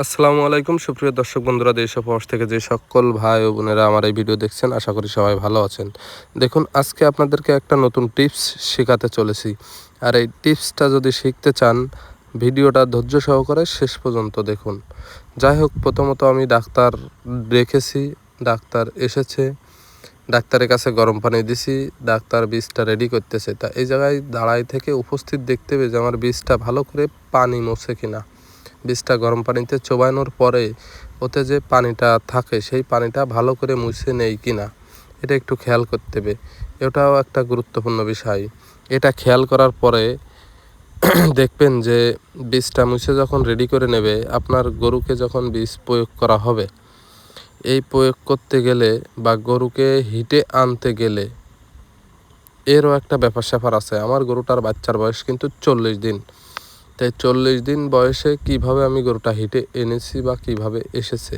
আসসালামু আলাইকুম সুপ্রিয় দর্শক বন্ধুরা, দেশ ও প্রবাস থেকে যে সকল ভাই ও বোনেরা আমার এই ভিডিও দেখছেন, আশা করি সবাই ভালো আছেন। দেখুন, আজকে আপনাদেরকে একটা নতুন টিপস শেখাতে চলেছি। আর এই টিপসটা যদি শিখতে চান, ভিডিওটা ধৈর্য সহকারে শেষ পর্যন্ত দেখুন। যাই হোক, প্রথমত আমি ডাক্তার রেখেছি, ডাক্তার এসেছে, ডাক্তারের কাছে গরম পানি দিছি, ডাক্তার বীজটা রেডি করতেছে। তা এই জায়গায় দাঁড়াই থেকে উপস্থিত দেখতে হবে যে আমার বীজটা ভালো করে পানি মোছে কিনা। বীজটা গরম পানিতে চোবানোর পরে ওতে যে পানিটা থাকে সেই পানিটা ভালো করে মুছে নেই কিনা, এটা একটু খেয়াল করতে হবে। এটাও একটা গুরুত্বপূর্ণ বিষয়। এটা খেয়াল করার পরে দেখবেন যে বীজটা মুছে যখন রেডি করে নেবে, আপনার গরুকে যখন বীজ প্রয়োগ করা হবে, এই প্রয়োগ করতে গেলে বা গরুকে হিটে আনতে গেলে এরও একটা ব্যাপার স্যাপার আছে। আমার গরুটার বাচ্চার বয়স কিন্তু 40 দিন। তাই 40 দিন বয়সে কিভাবে আমি গরুটা হিটে এনেছি বা কিভাবে এসেছে,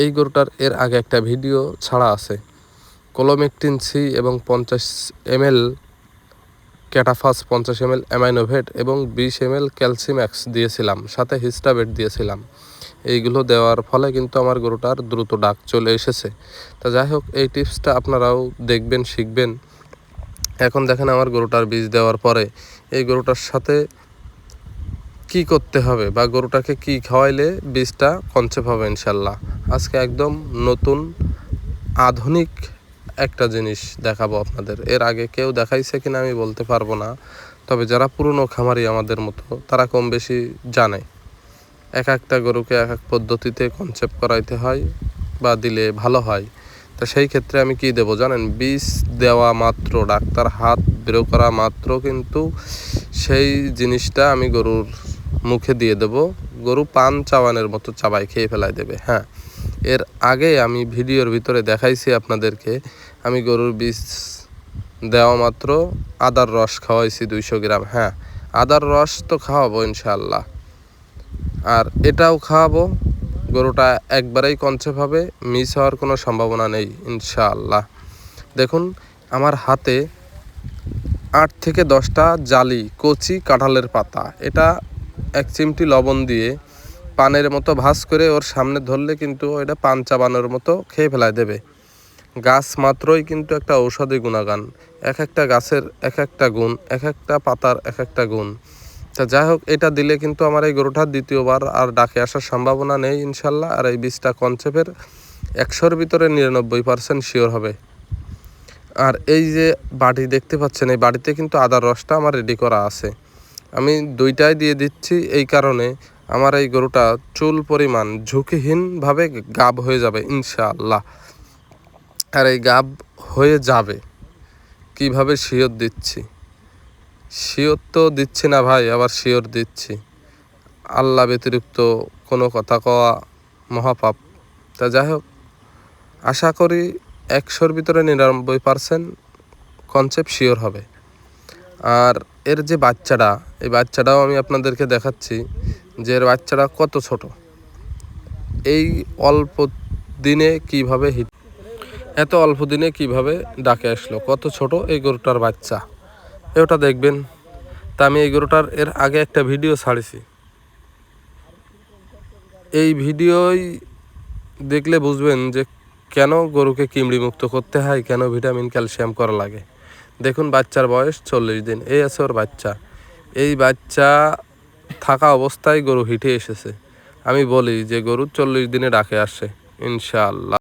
এই গরুটার এর আগে একটা ভিডিও ছাড়া আছে। কোলোমেকটিন সি এবং 50 ml ক্যাটাফাস, 50 ml অ্যামাইনোভেট এবং 20 ml ক্যালসিম্যাক্স দিয়েছিলাম, সাথে হিস্টাবেট দিয়েছিলাম। এইগুলো দেওয়ার ফলে কিন্তু আমার গরুটার দ্রুত ডাক চলে এসেছে। তা যাই হোক, এই টিপসটা আপনারাও দেখবেন, শিখবেন। এখন দেখেন, আমার গরুটার বীজ দেওয়ার পরে এই গরুটার সাথে কি করতে হবে বা গরুটাকে কি খাওয়াইলে বীজটা কনসেপ্ট হবে ইনশাল্লাহ। আজকে একদম নতুন আধুনিক একটা জিনিস দেখাবো আপনাদের। এর আগে কেউ দেখাইছে কিনা আমি বলতে পারবো না, তবে যারা পুরনো খামারি আমাদের মতো তারা কম বেশি জানে। এক একটা গরুকে এক এক পদ্ধতিতে কনসেপ্ট করাইতে হয় বা দিলে ভালো হয়। তা সেই ক্ষেত্রে আমি কি দেব জানেন? বীজ দেওয়া মাত্র, ডাক্তার হাত বের করা মাত্র কিন্তু সেই জিনিসটা আমি গরুর মুখে দিয়ে দেব। গরু পান চাবানের মতো চাবাই খেয়ে ফেলাই দেবে। হ্যাঁ, এর আগে আমি ভিডিওর ভিতরে দেখাইছি আপনাদেরকে, আমি গরুর বীজ দেওয়া মাত্র আদার রস খাওয়াইছি 200 গ্রাম। হ্যাঁ, আদার রস তো খাওয়াবো ইনশাআল্লাহ, আর এটাও খাওয়াবো। গরুটা একবারেই কনসেপ্ট হবে, মিস হওয়ার কোনো সম্ভাবনা নেই ইনশাআল্লাহ। দেখুন, আমার হাতে 8 থেকে 10টা জালি কচি কাঁঠালের পাতা, এটা 1 চিমটি লবণ দিয়ে পানের মতো ভাঁজ করে ওর সামনে ধরলে কিন্তু এটা পান চাবানোর মতো খেয়ে ফেলায় দেবে। গাছ মাত্রই কিন্তু একটা ঔষধি গুণাগান, এক একটা গাছের এক একটা গুণ, এক একটা পাতার এক একটা গুণ। তা যাই হোক, এটা দিলে কিন্তু আমার এই গরুটার দ্বিতীয়বার আর ডাকে আসার সম্ভাবনা নেই ইনশাল্লাহ। আর এই বীজটা কনসেপ্টের 100-র ভিতরে 99% শিওর হবে। আর এই যে বাটি দেখতে পাচ্ছেন, এই বাটিতে কিন্তু আদার রসটা আমার রেডি করা আছে। আমি দুইটাই দিয়ে দিচ্ছি এই কারণে, আমার এই গরুটা চুল পরিমাণ ঝুঁকিহীনভাবে গাব হয়ে যাবে ইনশাআল্লাহ। আর এই গাব হয়ে যাবে কিভাবে শিওর দিচ্ছি, শিওর তো দিচ্ছি না ভাই, আবার শিওর দিচ্ছি। আল্লাহ ব্যতিরিক্ত কোনো কথা কওয়া মহাপাপ। তা যাই হোক, আশা করি 100-র ভিতরে 99% কনসেপ্ট শিওর হবে। আর এর যে বাচ্চাটা, এই বাচ্চাটাও আমি আপনাদেরকে দেখাচ্ছি যে এর বাচ্চাটা কত ছোট। এই অল্প দিনে কিভাবে এত অল্প দিনে কিভাবে ডাকে আসলো, কত ছোট এই গরুটার বাচ্চা, ওটা দেখবেন। তা আমি এই গরুটার এর আগে একটা ভিডিও ছাড়িছি, এই ভিডিওই দেখলে বুঝবেন যে কেন গরুকে কিমড়ি মুক্ত করতে হয়, কেন ভিটামিন ক্যালসিয়াম করা লাগে। দেখুন, বাচ্চার বয়স 40 দিন, এই আছে ওর বাচ্চা। এই বাচ্চা থাকা অবস্থায় গরু হিটে এসেছে। আমি বলি যে গরু 40 দিনে ডাকে আসে ইনশাআল্লাহ।